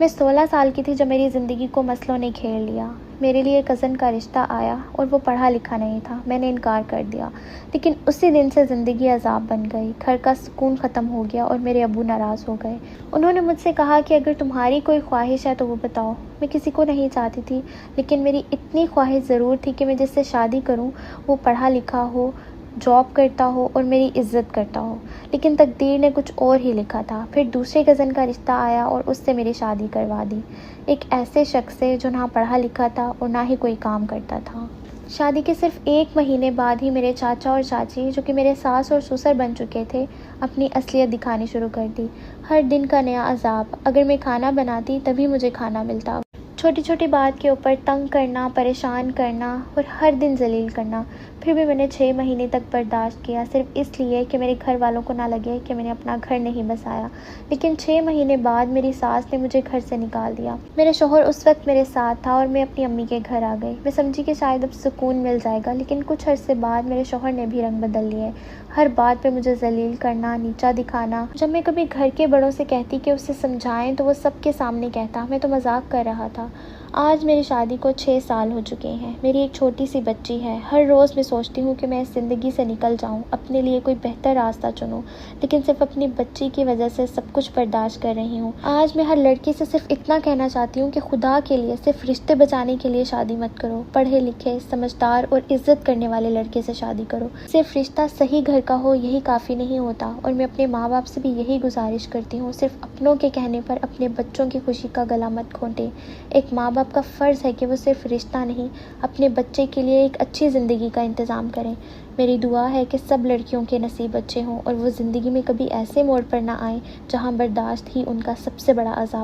मैं 16 साल की थी जब मेरी ज़िंदगी को मसलों ने घेर लिया। मेरे लिए कज़न का रिश्ता आया और वो पढ़ा लिखा नहीं था। मैंने इनकार कर दिया। लेकिन उसी दिन से ज़िंदगी अज़ाब बन गई। घर का सुकून ख़त्म हो गया और मेरे अब्बू नाराज़ हो गए। उन्होंने मुझसे कहा कि अगर तुम्हारी कोई ख्वाहिश है तो वो बताओ। मैं किसी को नहीं चाहती थी, लेकिन मेरी इतनी ख्वाहिश ज़रूर थी कि मैं जिससे शादी करूँ वो पढ़ा लिखा हो, जॉब करता हो और मेरी इज़्ज़त करता हो। लेकिन तकदीर ने कुछ और ही लिखा था। फिर दूसरे कज़न का रिश्ता आया और उससे मेरी शादी करवा दी, एक ऐसे शख्स से जो ना पढ़ा लिखा था और ना ही कोई काम करता था। शादी के सिर्फ 1 महीने बाद ही मेरे चाचा और चाची, जो कि मेरे सास और ससुर बन चुके थे, अपनी असलियत दिखानी शुरू कर दी। हर दिन का नया अज़ाब। अगर मैं खाना बनाती तभी मुझे खाना मिलता। छोटी छोटी बात के ऊपर तंग करना, परेशान करना और हर दिन जलील करना। फिर भी मैंने 6 महीने तक बर्दाश्त किया, सिर्फ इसलिए कि मेरे घर वालों को ना लगे कि मैंने अपना घर नहीं बसाया। लेकिन 6 महीने बाद मेरी सास ने मुझे घर से निकाल दिया। मेरे शौहर उस वक्त मेरे साथ था और मैं अपनी अम्मी के घर आ गई। मैं समझी कि शायद अब सुकून मिल जाएगा, लेकिन कुछ अरसे बाद मेरे शौहर ने भी रंग बदल लिए। हर बात पे मुझे जलील करना, नीचा दिखाना। जब मैं कभी घर के बड़ों से कहती कि उसे समझाएं तो वो सबके सामने कहता मैं तो मजाक कर रहा था। आज मेरी शादी को 6 साल हो चुके हैं। मेरी एक छोटी सी बच्ची है। हर रोज़ मैं सोचती हूँ कि मैं इस ज़िंदगी से निकल जाऊँ, अपने लिए कोई बेहतर रास्ता चुनूँ, लेकिन सिर्फ अपनी बच्ची की वजह से सब कुछ बर्दाश्त कर रही हूँ। आज मैं हर लड़की से सिर्फ इतना कहना चाहती हूँ कि खुदा के लिए सिर्फ रिश्ते बचाने के लिए शादी मत करो। पढ़े लिखे, समझदार और इज्जत करने वाले लड़के से शादी करो। सिर्फ रिश्ता सही घर का हो यही काफ़ी नहीं होता। और मैं अपने माँ बाप से भी यही गुजारिश करती हूँ, सिर्फ अपनों के कहने पर अपने बच्चों की खुशी का गला मत घोंटे। एक माँ बाप का फ़र्ज़ है कि वो सिर्फ रिश्ता नहीं, अपने बच्चे के लिए एक अच्छी ज़िंदगी का इंतज़ाम करें। मेरी दुआ है कि सब लड़कियों के नसीब अच्छे हों और वो ज़िंदगी में कभी ऐसे मोड़ पर ना आए जहाँ बर्दाश्त ही उनका सबसे बड़ा अज़ाब।